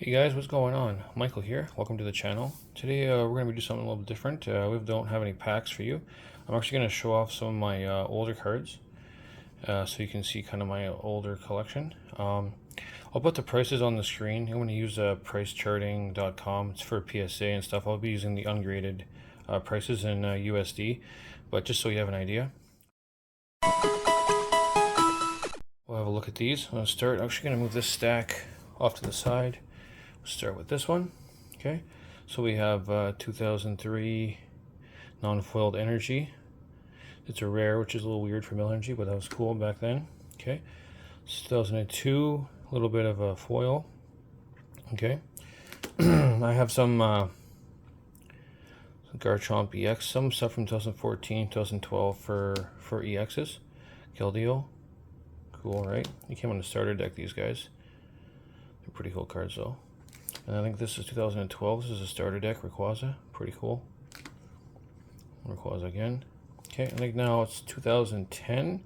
Hey guys, what's going on? Michael here. Welcome to the channel. Today we're going to do something a little different. We don't have any packs for you. I'm actually going to show off some of my older cards so you can see kind of my older collection. I'll put the prices on the screen. I'm going to use pricecharting.com. It's for PSA and stuff. I'll be using the ungraded prices in USD, but just so you have an idea. We'll have a look at these. I'm going to start. I'm actually going to move this stack off to the side. Start with this one. Okay, so we have 2003 non-foiled energy. It's a rare, which is a little weird for mill energy, but that was cool back then. Okay, 2002, a little bit of a foil. Okay, I have some Garchomp EX, some stuff from 2014, 2012 for EXs. Keldeo, cool, right? He came on the starter deck, these guys. They're pretty cool cards though. And I think this is 2012. This is a starter deck, Rayquaza. Pretty cool. Rayquaza again. Okay, I think now it's 2010,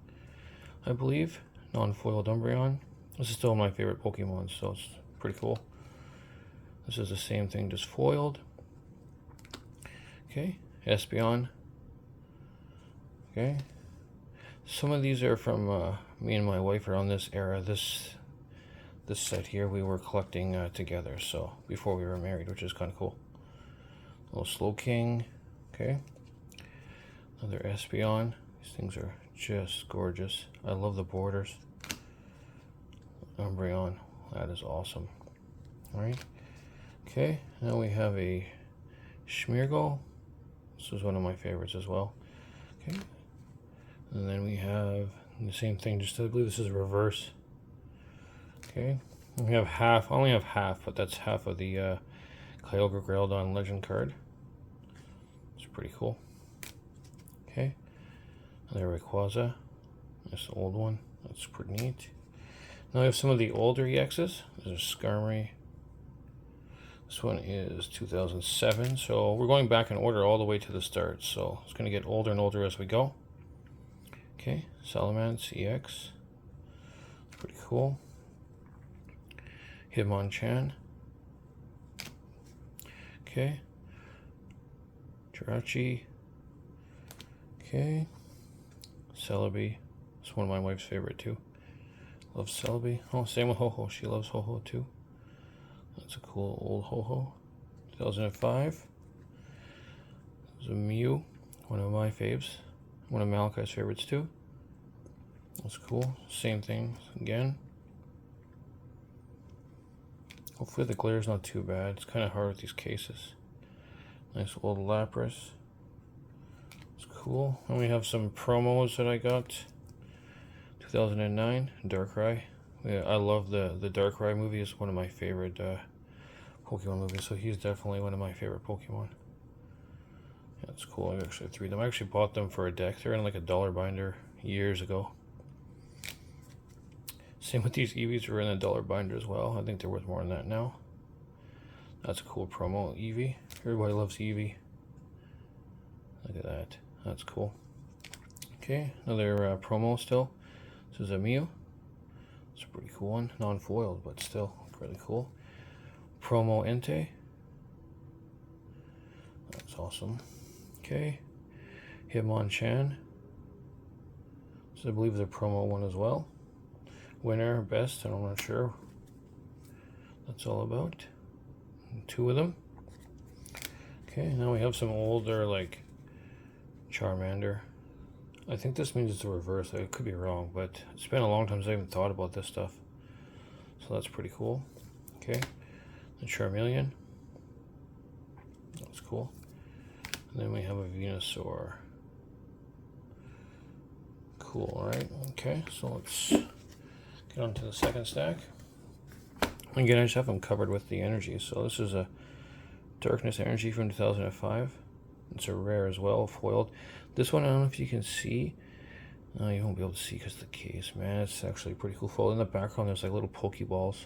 I believe. Non-foiled Umbreon. This is still my favorite Pokemon, so it's pretty cool. This is the same thing, just foiled. Okay, Espeon. Okay. Some of these are from me and my wife around this era. This set here we were collecting together, so before we were married, which is kind of cool. A little Slowking, okay. Another Espeon. These things are just gorgeous. I love the borders. Umbreon, that is awesome. All right, okay. Now we have a Schmeargle. This is one of my favorites as well. Okay, and then we have the same thing. Just I believe this is reverse. Okay, we have half. I only have half, but that's half of the Kyogre Groudon Legend card. It's pretty cool. Okay, another Rayquaza. This old one. That's pretty neat. Now we have some of the older EXs. There's a Skarmory. This one is 2007. So we're going back in order all the way to the start. So it's going to get older and older as we go. Okay, Salamence EX. Pretty cool. Hitmonchan. Okay. Jirachi. Okay. Celebi. It's one of my wife's favorite too. Love Celebi. Oh, same with Ho-Ho. She loves Ho-Ho too. That's a cool old Ho-Ho. 2005. There's a Mew. One of my faves. One of Malachi's favorites too. That's cool. Same thing again. Hopefully the glare is not too bad. It's kind of hard with these cases. Nice old Lapras. It's cool. And we have some promos that I got. 2009, Darkrai. Yeah, I love the Darkrai movie. It's one of my favorite Pokemon movies. So he's definitely one of my favorite Pokemon. Yeah, it's cool. I actually have 3 of them. I actually bought them for a deck. They're in like a dollar binder years ago. Same with these Eevees, were in a dollar binder as well. I think they're worth more than that now. That's a cool promo, Eevee. Everybody loves Eevee. Look at that. That's cool. Okay, another promo still. This is a Mew. It's a pretty cool one. Non-foiled, but still really cool. Promo Entei. That's awesome. Okay. Hitmonchan. So I believe the promo one as well. Winner, best, and I'm not sure. That's all about. 2 of them. Okay, now we have some older, like Charmander. I think this means it's the reverse. I could be wrong, but it's been a long time since I even thought about this stuff. So that's pretty cool. Okay, the Charmeleon. That's cool. And then we have a Venusaur. Cool, alright. Okay, so let's get on to the second stack. Again, I just have them covered with the energy. So this is a Darkness Energy from 2005. It's a rare as well, foiled. This one, I don't know if you can see. No, you won't be able to see because of the case, man. It's actually pretty cool foil. In the background, there's like little Pokeballs.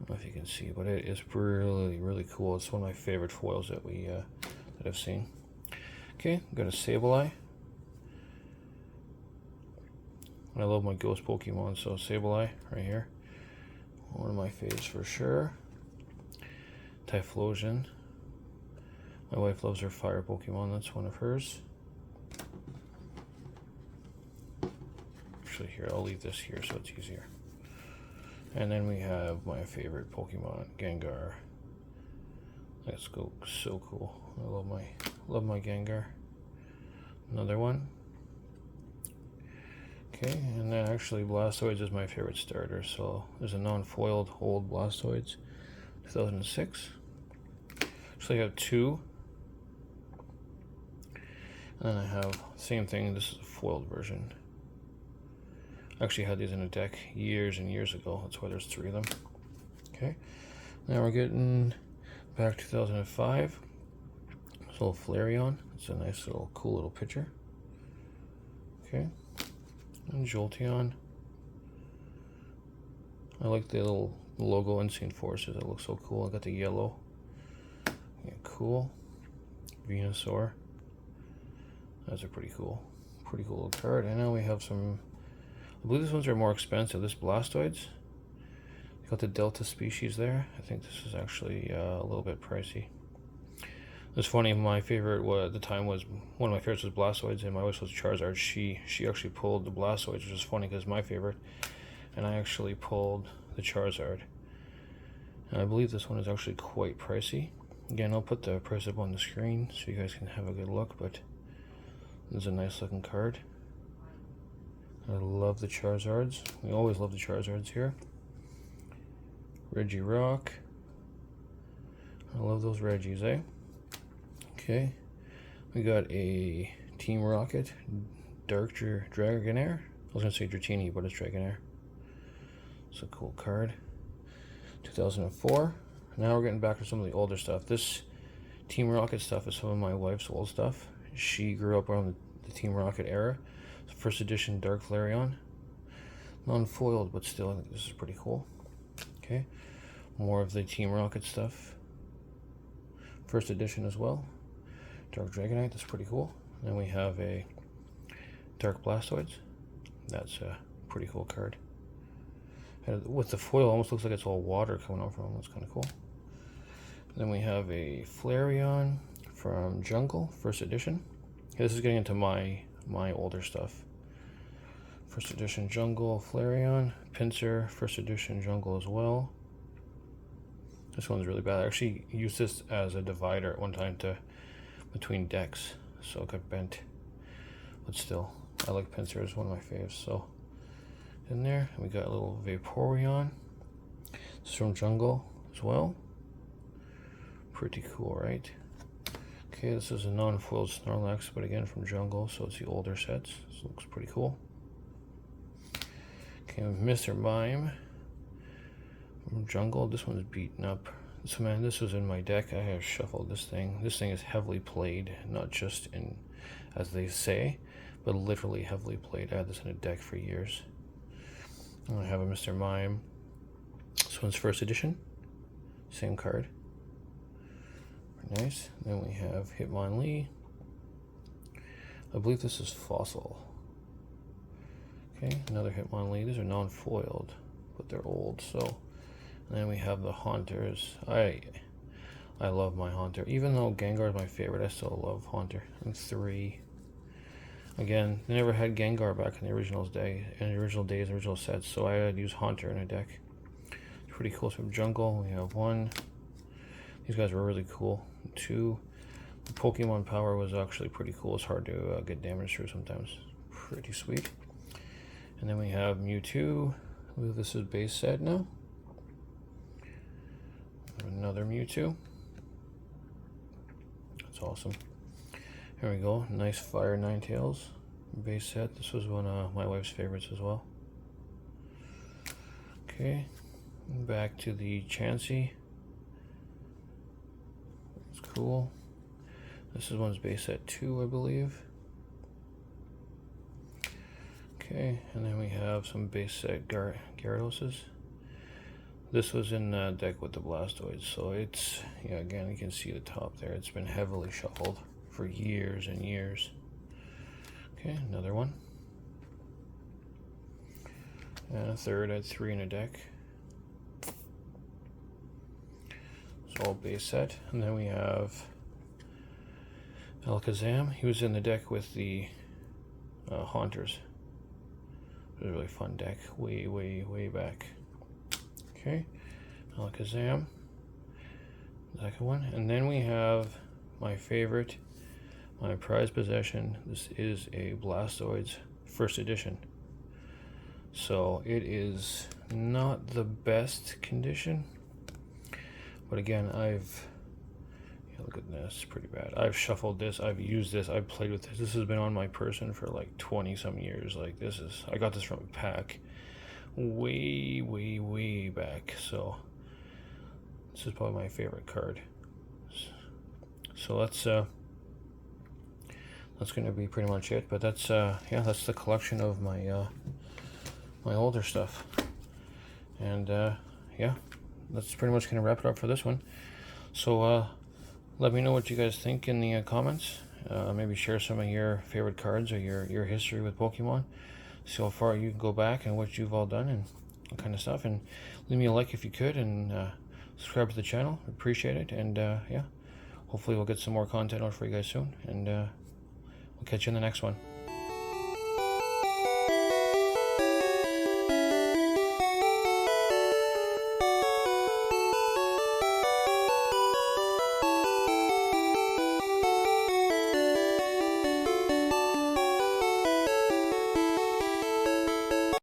I don't know if you can see, but it is really, really cool. It's one of my favorite foils that that I've seen. Okay, got a Sableye. I love my ghost Pokemon, so Sableye right here. One of my faves for sure. Typhlosion. My wife loves her fire Pokemon. That's one of hers. Actually, here, I'll leave this here so it's easier. And then we have my favorite Pokemon, Gengar. Let's go, so cool. I love my Gengar. Another one. Okay, and then actually Blastoise is my favorite starter. So there's a non-foiled old Blastoise, 2006. Actually, I have two. And then I have same thing. This is a foiled version. I actually had these in a deck years and years ago. That's why there's three of them. Okay, now we're getting back 2005. This little Flareon. It's a nice little cool little picture. Okay, and Jolteon. I like the little logo Unseen Forces. It looks so cool. I got the yellow. Yeah, cool. Venusaur. That's a pretty cool little card. And now we have some. I believe these ones are more expensive. This Blastoise. Got the Delta species there. I think this is actually a little bit pricey. It's funny, my favorite at the time was, one of my favorites was Blastoise, and my wife was Charizard. She actually pulled the Blastoise, which is funny because my favorite, and I actually pulled the Charizard. And I believe this one is actually quite pricey. Again, I'll put the price up on the screen so you guys can have a good look, but this is a nice looking card. I love the Charizards. We always love the Charizards here. Regirock. I love those Reggies, eh? Okay. We got a Team Rocket Dark Dragonair. I was going to say Dratini, but it's Dragonair. It's a cool card. 2004. Now we're getting back to some of the older stuff. This Team Rocket stuff is some of my wife's old stuff. She grew up around the Team Rocket era. First edition Dark Flareon. Non-foiled, but still, I think this is pretty cool. Okay. More of the Team Rocket stuff. First edition as well. Dark Dragonite, that's pretty cool. Then we have a Dark Blastoise. That's a pretty cool card. And with the foil, almost looks like it's all water coming out from it. That's kind of cool. Then we have a Flareon from Jungle, first edition. This is getting into my older stuff. First edition Jungle Flareon. Pinsir, first edition Jungle as well. This one's really bad. I actually used this as a divider at one time between decks, so it got bent. But still, I like Pinsir. It's one of my faves. So in there, we got a little Vaporeon. This is from Jungle as well. Pretty cool, right? Okay, this is a non-foiled Snorlax, but again from Jungle, so it's the older sets. This looks pretty cool. Okay, Mr. Mime from Jungle. This one's beaten up. So man, this was in my deck. I have shuffled this thing. This thing is heavily played, not just in, as they say, but literally heavily played. I had this in a deck for years. And I have a Mr. Mime. This one's first edition. Same card. Nice. Then we have Hitmonlee. I believe this is Fossil. Okay, another Hitmonlee. These are non-foiled, but they're old. So, and then we have the Haunters. I love my Haunter. Even though Gengar is my favorite, I still love Haunter. And 3. Again, they never had Gengar back in the original days, original sets. So I had to use Haunter in a deck. It's pretty cool. From Jungle, we have 1. These guys were really cool. 2. The Pokemon power was actually pretty cool. It's hard to get damage through sometimes. Pretty sweet. And then we have Mewtwo. I believe this is base set now. Another Mewtwo. That's awesome. Here we go. Nice Fire Ninetales base set. This was one of my wife's favorites as well. Okay. Back to the Chansey. It's cool. This is one's base set 2, I believe. Okay, and then we have some base set Gyarados. This was in the deck with the Blastoise, so it's, yeah, again, you can see the top there. It's been heavily shuffled for years and years. Okay, another one. And a third, I had 3 in a deck. It's all base set. And then we have Alakazam. He was in the deck with the Haunters. It was a really fun deck, way back. Okay, Alakazam, second one. And then we have my favorite, my prized possession. This is a Blastoise first edition. So it is not the best condition, but again, look at this, pretty bad. I've shuffled this, I've used this, I've played with this. This has been on my person for like 20 some years. Like this is, I got this from a pack way back. So this is probably my favorite card. So that's going to be pretty much it. But that's yeah, that's the collection of my my older stuff. And yeah, that's pretty much going to wrap it up for this one. So let me know what you guys think in the comments. Maybe share some of your favorite cards or your history with Pokemon. See how far you can go back and what you've all done and that kind of stuff. And leave me a like if you could, and subscribe to the channel. Appreciate it. And yeah, hopefully we'll get some more content out for you guys soon. And we'll catch you in the next one.